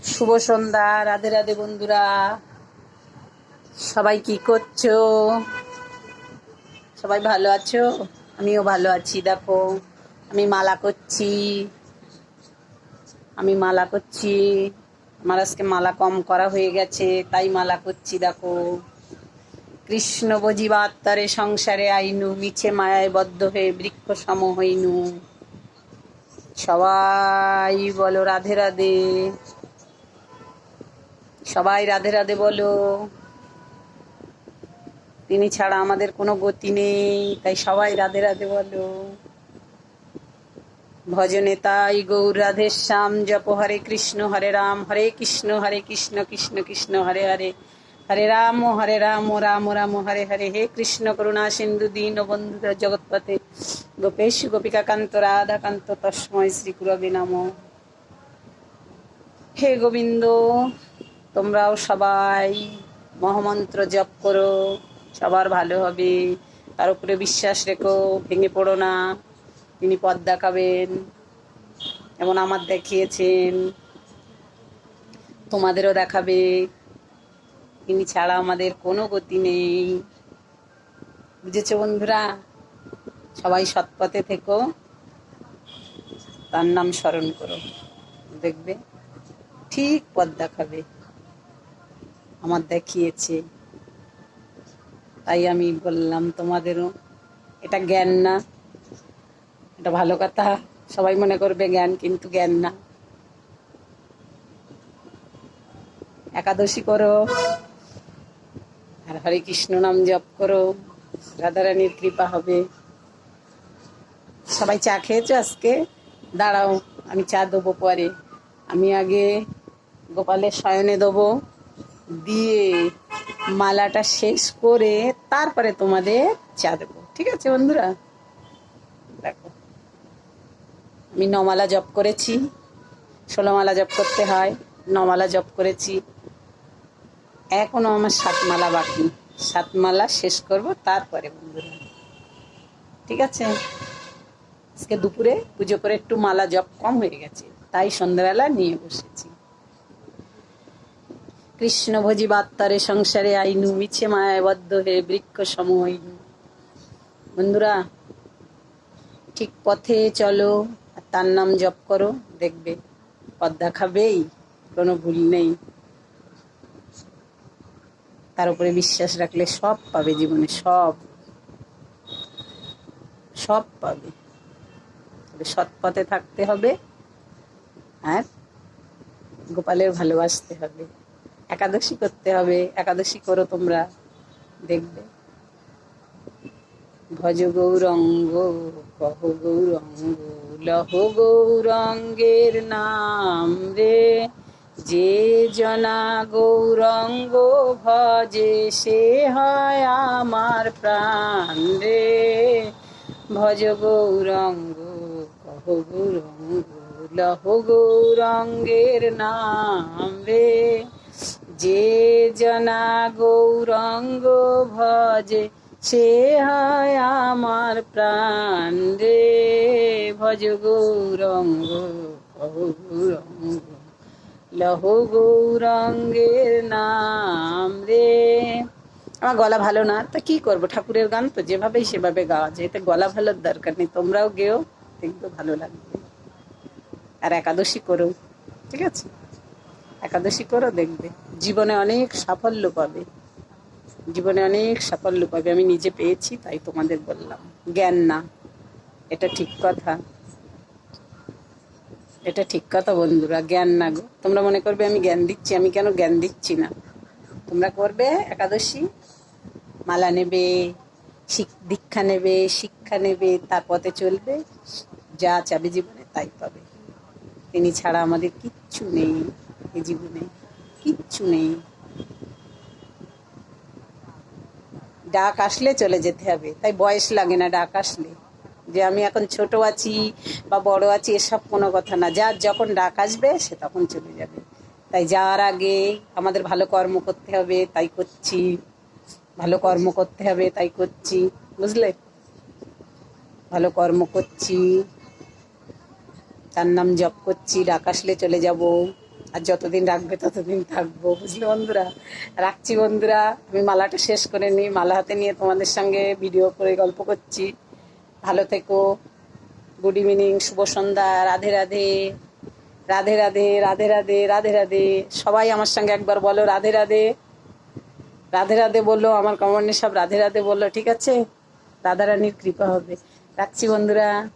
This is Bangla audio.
শুভ সন্ধ্যা। রাধে রাধে বন্ধুরা, সবাই কি করছো? সবাই ভালো আছো? আমিও ভালো আছি। দেখো, আমি মালা করছি। আমার আজকে মালা কম করা হয়ে গেছে, তাই মালা করছি। দেখো, কৃষ্ণ বজিবার তরে সংসারে আইনু, মিছে মায়ায় বদ্ধ হয়ে বৃক্ষ সম হইনু। সবাই বলো রাধে রাধে। সবাই রাধে রাধে বলো। তিনি ছাড়া আমাদের কোনো গতি নেই, তাই সবাই রাধে রাধে বলো। ভজনে তাই গৌর রাধে শ্যাম, জপ হরে কৃষ্ণ হরে কৃষ্ণ কৃষ্ণ কৃষ্ণ হরে হরে, হরে রাম রাম রাম হরে হরে। হে কৃষ্ণ করুণা সিন্ধু দীন বন্ধু জগৎপতে, গোপেশ গোপিকা কান্ত রাধা কান্ত, তস্মৈ শ্রী গুরবে নমঃ। হে গোবিন্দ, তোমরাও সবাই মহামন্ত্র জপ করো, সবার ভালো হবে। তার উপরে বিশ্বাস রেখো, ভেঙে পড়ো না। তিনি পথ দেখাবেন, এমন আমার দেখিয়েছেন, তোমাদেরও দেখাবে। তিনি ছাড়া আমাদের কোনো গতি নেই। বুঝেছো বন্ধুরা? সবাই সৎপথে থেকো, তার নাম স্মরণ করো, দেখবে ঠিক পথ দেখাবে। আমার দেখিয়েছে, তাই আমি বললাম তোমাদেরও। এটা জ্ঞান না, এটা ভালো কথা। সবাই মনে করবে জ্ঞান, কিন্তু জ্ঞান না। একাদশী করো আর হরে কৃষ্ণ নাম জপ করো, রাধারানীর কৃপা হবে। সবাই চা খেয়েছো আজকে? দাঁড়াও, আমি চা দেবো পরে। আমি আগে গোপালের শয়নে দেবো, দিয়ে মালাটা শেষ করে তারপরে তোমাদের চা দেবো। ঠিক আছে বন্ধুরা? দেখো, আমি 9 মালা জপ করেছি। 16 মালা জপ করতে হয়, 9 মালা জপ করেছি। এখনো আমার 7 মালা বাকি। 7 মালা শেষ করব তারপরে বন্ধুরা। ঠিক আছে? আজকে দুপুরে পুজো করে একটু মালা জপ কম হয়ে গেছে, তাই সন্ধ্যাবেলা নিয়ে বসেছি। কৃষ্ণ ভজি বাত্তারে সংসারে আইনু, মিছে মায়ায় বদ্ধ হয়ে বৃক্ষ সম হইনু। বন্ধুরা, ঠিক পথে চলো আর তার নাম জপ করো, দেখবে পথ দেখাবেই, কোনো ভুল নেই। তার উপরে বিশ্বাস রাখলে সব পাবে জীবনে, সব সব পাবে। সৎ পথে থাকতে হবে আর গোপালের ভালোবাসতে হবে। একাদশী করতে হবে, একাদশী করো তোমরা, দেখবে। ভজ গৌরঙ্গ কহ গৌরঙ্গ, লহ গৌরঙ্গের নাম রে। যে জনা গৌরঙ্গ ভজে, সে হয় আমার প্রাণ রে। ভজ গৌরঙ্গ কহ গৌরঙ্গ, লহ গৌরঙ্গের নাম রে। যে জনা গৌরঙ্গ ভজে, সে হয় আমার প্রাণ রে। ভজ গৌরঙ্গ কহ গৌরঙ্গ, লহ গৌরঙ্গের নাম রে। আমার গলা ভালো না, তা কি করবো, ঠাকুরের গান তো যেভাবেই সেভাবে গাওয়া যায়, এতে গলা ভালোর দরকার নেই। তোমরাও গেও, দেখবে ভালো লাগবে। আর একাদশী করো, ঠিক আছে? একাদশী করো, দেখবে জীবনে অনেক সাফল্য পাবে। জীবনে অনেক সাফল্য পাবে। আমি নিজে পেয়েছি, তাই তোমাদের বললাম। জ্ঞান না, এটা ঠিক কথা। এটা ঠিক কথা বন্ধুরা, জ্ঞান না গো। তোমরা মনে করবে আমি জ্ঞান দিচ্ছি, আমি কেন জ্ঞান দিচ্ছি না। তোমরা করবে একাদশী, মালা নেবে, দীক্ষা নেবে, শিক্ষা নেবে, তার পথে চলবে। যা চাবে জীবনে তাই পাবে। তিনি ছাড়া আমাদের কিচ্ছু নেই এই জীবনে, কিচ্ছু নেই। ডাক আসলে চলে যেতে হবে, তাই বয়স লাগে না ডাক আসলে। যে আমি এখন ছোট আছি বা বড় আছি, এসব কোনো কথা না। যার যখন ডাক আসবে সে তখন চলে যাবে। তাই যাওয়ার আগে আমাদের ভালো কর্ম করতে হবে, তাই করছি। ভালো কর্ম করতে হবে, তাই করছি। বুঝলে? ভালো কর্ম করছি, তার নাম জপ করছি, ডাক আসলে চলে যাব। আর যতদিন রাখবে ততদিন থাকবো, বুঝলে বন্ধুরা। রাখছি বন্ধুরা, আমি মালাটা শেষ করে নিই, মালা হাতে নিয়ে তোমাদের সঙ্গে ভিডিও করে গল্প করছি। ভালো থেকো, গুড ইভিনিং, শুভ সন্ধ্যা, রাধে রাধে, রাধে রাধে, রাধে রাধে, রাধে রাধে। সবাই আমার সঙ্গে একবার বলো রাধে রাধে, রাধে রাধে বললো, আমার কমনে সব রাধে রাধে বললো, ঠিক আছে? রাধারানীর কৃপা হবে। রাখছি বন্ধুরা।